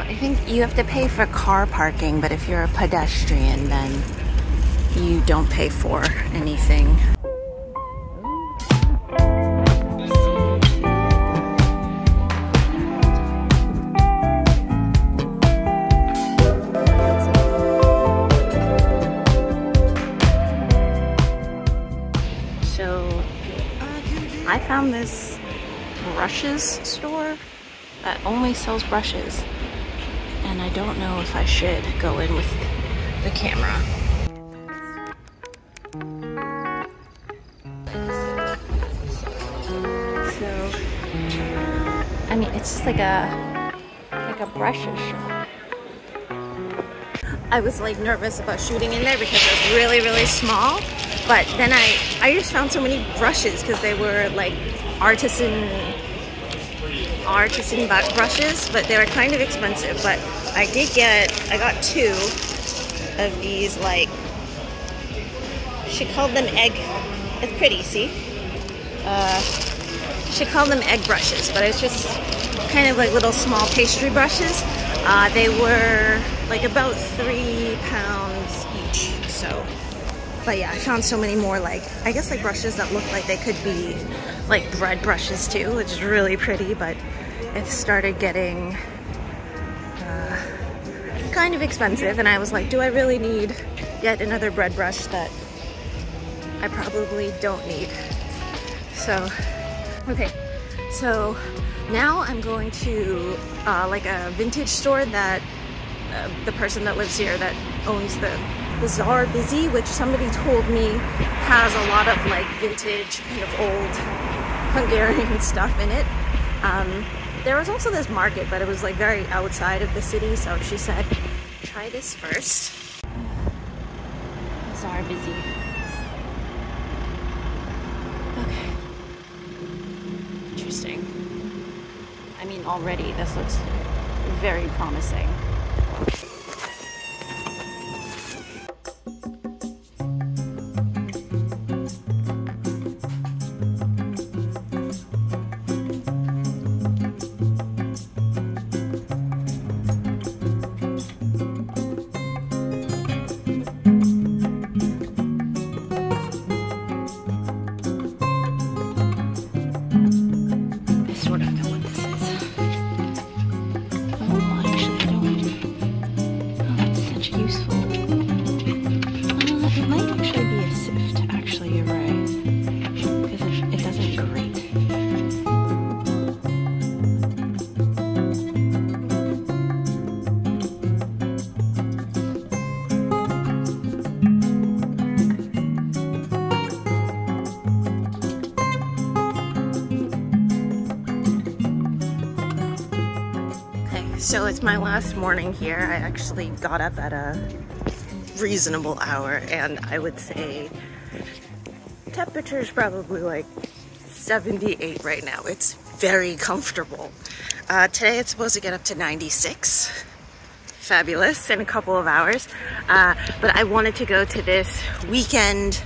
I think you have to pay for car parking, but if you're a pedestrian, then you don't pay for anything. So I found this brushes store that only sells brushes, and I don't know if I should go in with the camera. So, I mean, it's just like a brushes shop. I was like nervous about shooting in there because it was really, really small, but then I just found so many brushes because they were like artisan brushes, but they were kind of expensive. But I got two of these, like, she called them egg, it's pretty, see? She called them egg brushes, but it's just kind of like little small pastry brushes. They were like about £3 each, so. But yeah, I found so many more, like, I guess like brushes that look like they could be like bread brushes too, which is really pretty, but it started getting kind of expensive, and I was like, do I really need yet another bread brush that I probably don't need? So, okay, so now I'm going to like a vintage store that the person that lives here that owns the Bazaar Busy, which somebody told me has a lot of like vintage kind of old Hungarian stuff in it. There was also this market, but it was like very outside of the city, so she said, try this first. Bazaar Busy. Okay. Interesting. I mean, already this looks very promising. So it's my last morning here. I actually got up at a reasonable hour, and I would say temperature's probably like 78 right now. It's very comfortable. Today it's supposed to get up to 96. Fabulous in a couple of hours. But I wanted to go to this weekend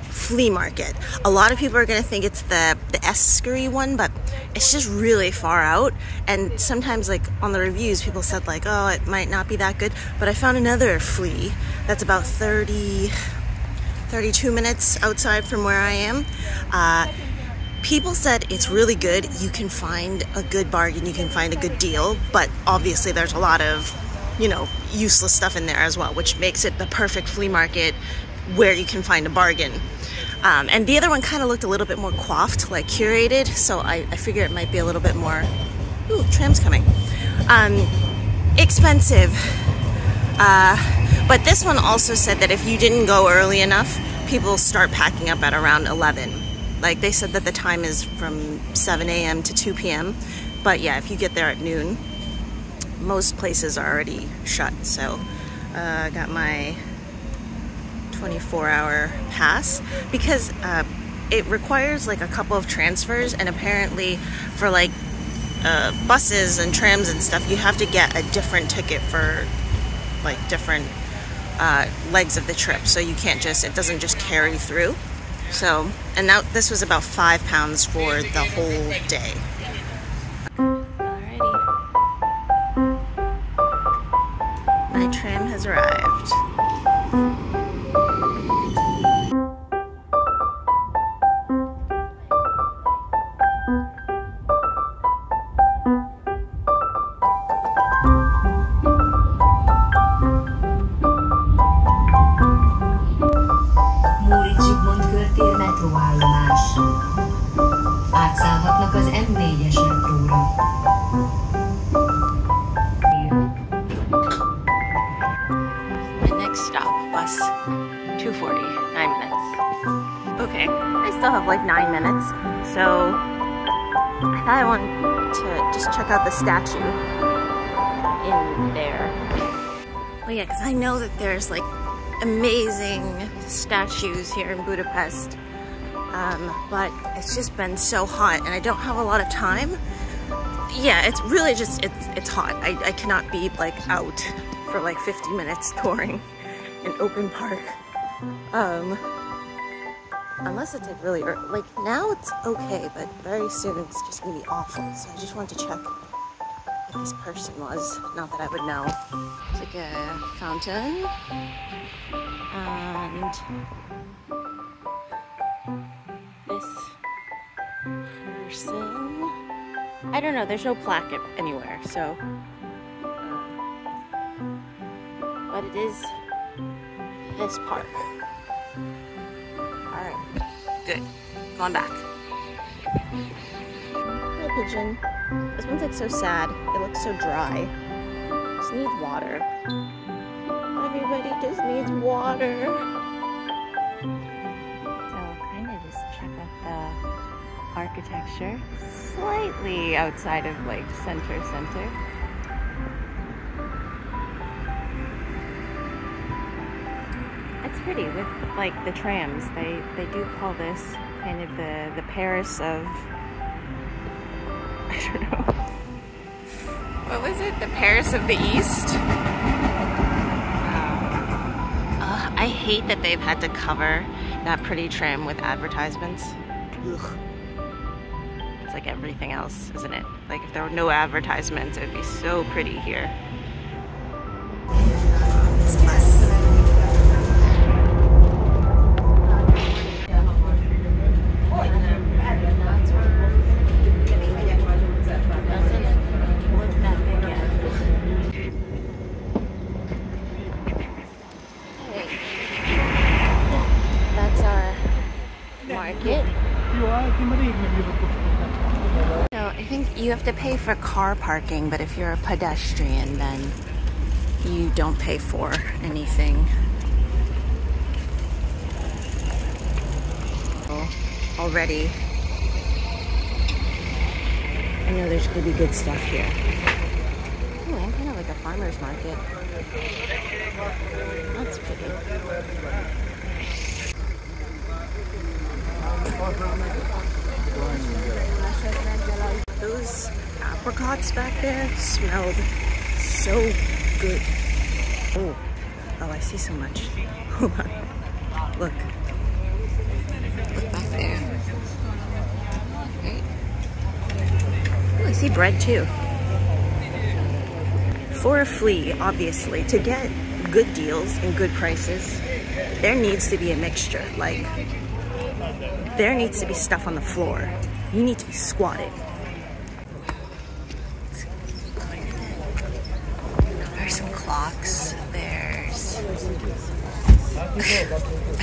flea market. A lot of people are going to think it's the Eskery one, but it's just really far out, and sometimes like on the reviews people said like, oh, it might not be that good, but I found another Flea that's about 32 minutes outside from where I am. People said it's really good. You can find a good bargain, you can find a good deal, but obviously there's a lot of, you know, useless stuff in there as well, which makes it the perfect flea market where you can find a bargain. And the other one kind of looked a little bit more coiffed, like curated, so I figured it might be a little bit more, ooh, tram's coming, expensive. But this one also said that if you didn't go early enough, people start packing up at around 11. Like they said that the time is from 7 a.m. to 2 p.m. But yeah, if you get there at noon, most places are already shut. So I got my 24-hour pass because it requires like a couple of transfers, and apparently for like buses and trams and stuff, you have to get a different ticket for like different legs of the trip, so you can't just, it doesn't just carry through. So, and now this was about £5 for the whole day. Alrighty. My tram has arrived. Átszállhatnak az M4-es metróra. My next stop, bus 240, 9 minutes. Okay, I still have like 9 minutes, so I thought I wanted to just check out the statue in there. Well, yeah, because I know that there's like amazing statues here in Budapest. But it's just been so hot and I don't have a lot of time. Yeah, it's really just, it's hot. I cannot be like out for like 50 minutes touring an open park. Unless it's like really early. Like now it's okay, but very soon it's just gonna be awful. So I just wanted to check if this person was, not that I would know. It's like a fountain. And this person, I don't know, there's no plaque anywhere, so but it is this park. Alright, good, going back. Hi pigeon. This one's like so sad, it looks so dry. Just needs water. Everybody just needs water. Check out the architecture, slightly outside of like center. It's pretty with like the trams. They do call this kind of the Paris of, I don't know. What was it? The Paris of the East? I hate that they've had to cover that pretty tram with advertisements. Ugh. It's like everything else, isn't it? Like if there were no advertisements, it would be so pretty here. So I think you have to pay for car parking, but if you're a pedestrian, then you don't pay for anything. Already, I know there's going to be good stuff here. Oh, I'm kind of like a farmer's market. That's pretty. Those apricots back there smelled so good. Oh, I see so much. Hold on. Look. Look back there. Right. Oh, I see bread too. For a Flea, obviously, to get good deals and good prices, there needs to be a mixture. Like, there needs to be stuff on the floor. You need to be squatting. There's some clocks. There's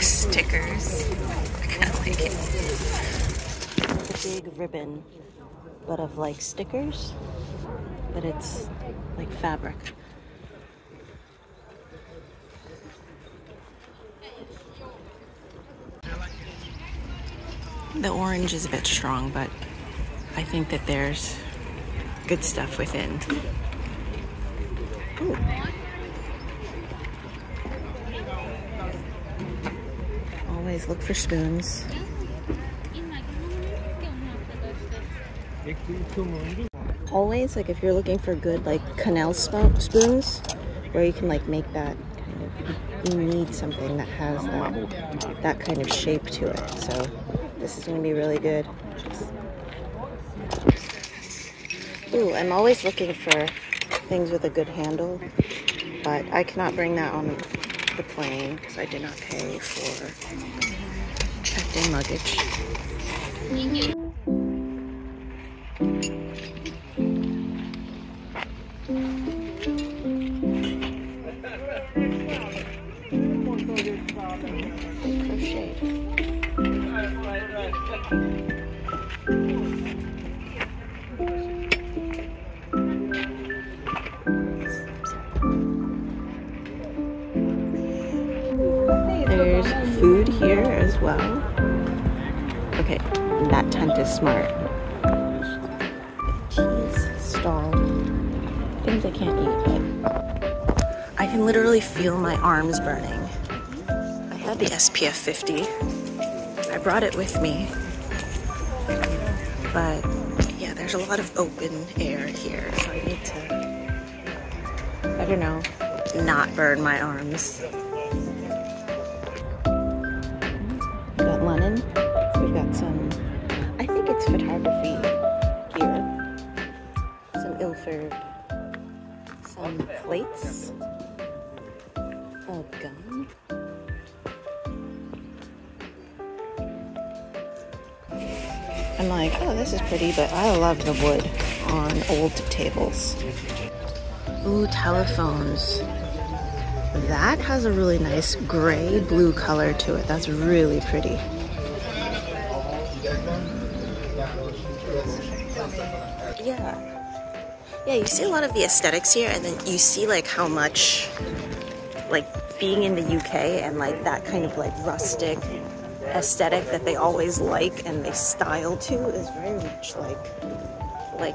stickers. I kind of like it. It's a big ribbon, but of like stickers, but it's like fabric. The orange is a bit strong, but I think that there's good stuff within. Ooh. Always look for spoons. Always, like if you're looking for good like canal spoons, where you can like make that kind of, you need something that has that kind of shape to it. So this is going to be really good. Ooh, I'm always looking for things with a good handle, but I cannot bring that on the plane because I did not pay for checked-in luggage. There's food here as well. Okay, that tent is smart. Cheese stall. Things I can't eat, but I can literally feel my arms burning. I had the SPF 50. I brought it with me. But yeah, there's a lot of open air here, so I need to, I don't know, not burn my arms. We've got Lennon. We've got some, I think it's photography gear. Some Ilford. Some plates. A gun. I'm like, oh, this is pretty, but I love the wood on old tables. Ooh, telephones. That has a really nice gray blue color to it. That's really pretty. Yeah, you see a lot of the aesthetics here, and then you see like how much, like being in the UK and like that kind of like rustic aesthetic that they always like and they style to is very much like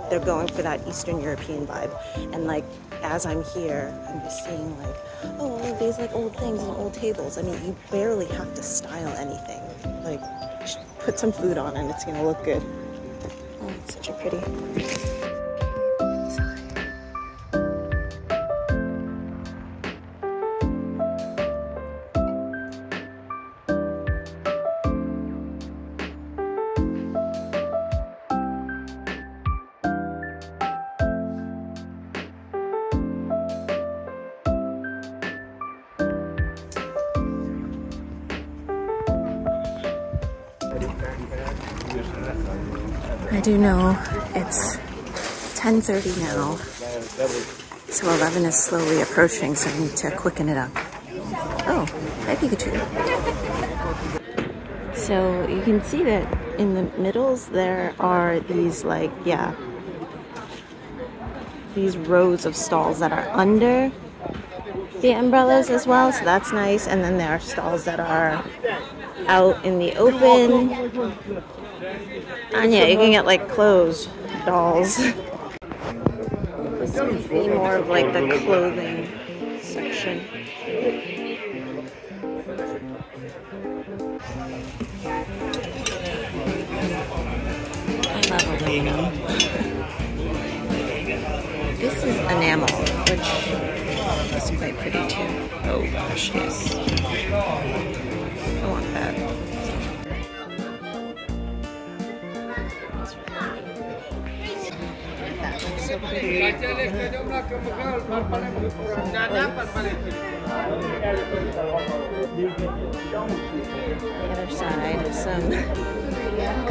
they're going for that Eastern European vibe. And like as I'm here, I'm just seeing like, oh, all of these like old things and old tables. I mean, you barely have to style anything. Like, just put some food on and it's gonna look good. Oh, it's such a pretty. I do know it's 10:30 now, so 11 is slowly approaching, so I need to quicken it up. Oh, hi Pikachu. So you can see that in the middles there are these like, yeah, these rows of stalls that are under the umbrellas as well, so that's nice. And then there are stalls that are out in the open. And yeah, you can get like clothes, dolls. This would be more of like the clothing section. I love aluminum. This is enamel, which is quite pretty too. Oh gosh, yes. I want that. So pretty. The other side, some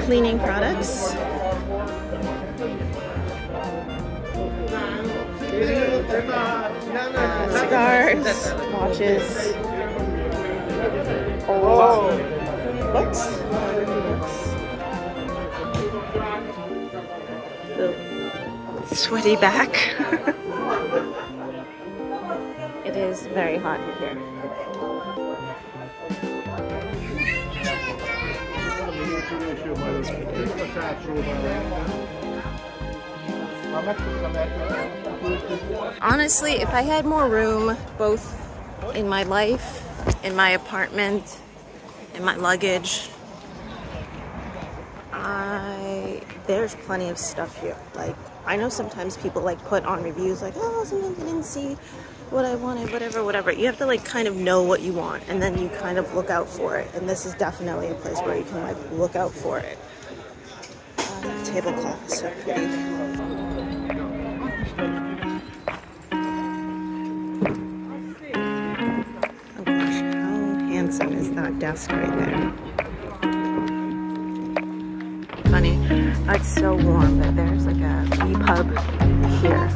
cleaning products. Cigars, watches, old books. Sweaty back. It is very hot here. Honestly, if I had more room, both in my life, in my apartment, in my luggage, there's plenty of stuff here. Like, I know sometimes people like put on reviews like, oh, sometimes I didn't see what I wanted, whatever. You have to like kind of know what you want, and then you kind of look out for it. And this is definitely a place where you can like look out for it. That tablecloth is so pretty. handsome is that desk right there? Funny. It's so warm, but there's like a EPUB here.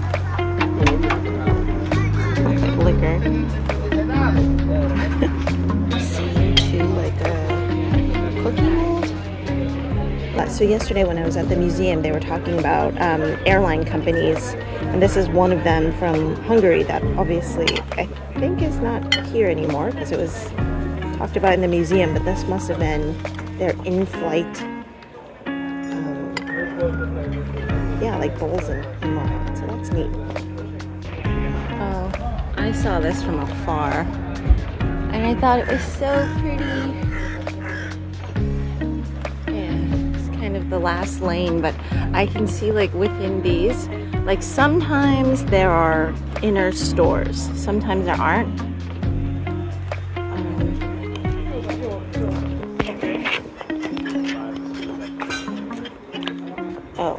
Looks like liquor. To like a cookie mold. So yesterday when I was at the museum, they were talking about airline companies, and this is one of them from Hungary that obviously I think is not here anymore because it was talked about in the museum, but this must have been their in-flight yeah, like bowls and whatnot, so that's neat. Oh, I saw this from afar and I thought it was so pretty. Yeah, it's kind of the last lane, but I can see like within these, like sometimes there are inner stores, sometimes there aren't. Oh,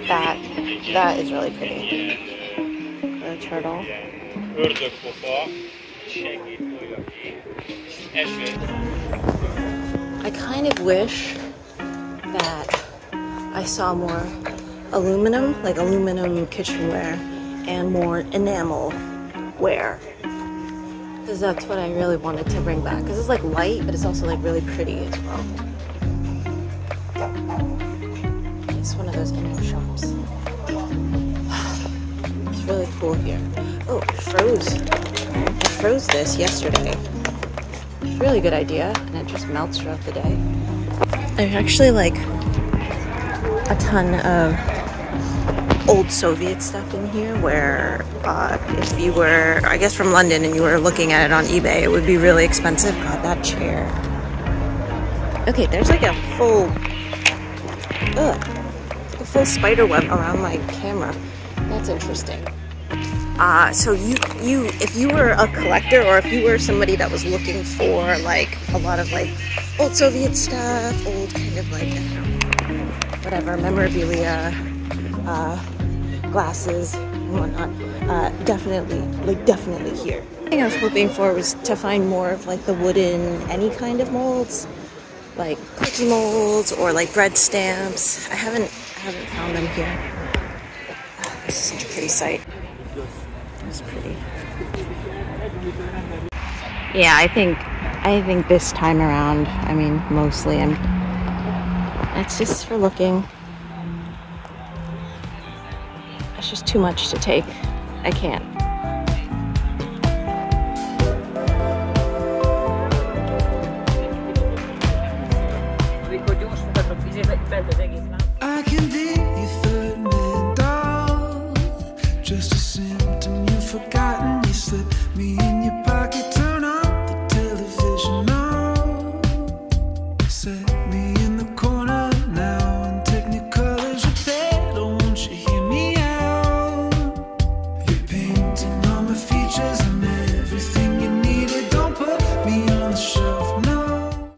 that is really pretty. The turtle. I kind of wish that I saw more aluminum, like aluminum kitchenware, and more enamel ware. Because that's what I really wanted to bring back. Because it's like light, but it's also like really pretty as well. It's one of those inner shops. It's really cool here. Oh, I froze this yesterday. It's a really good idea, and it just melts throughout the day. There's actually like a ton of old Soviet stuff in here where if you were, I guess from London, and you were looking at it on eBay, it would be really expensive. God, that chair. Okay, there's like a full spider web around my camera. That's interesting. So if you were a collector, or if you were somebody that was looking for like a lot of like old Soviet stuff, old kind of like, I don't know, whatever, memorabilia, glasses and whatnot, definitely here. The thing I was hoping for was to find more of like the wooden, any kind of molds, like cookie molds or like bread stamps. I haven't found them here. Oh, this is such a pretty sight. It's pretty. Yeah, I think this time around, I mean, mostly it's just for looking. It's just too much to take. I can't.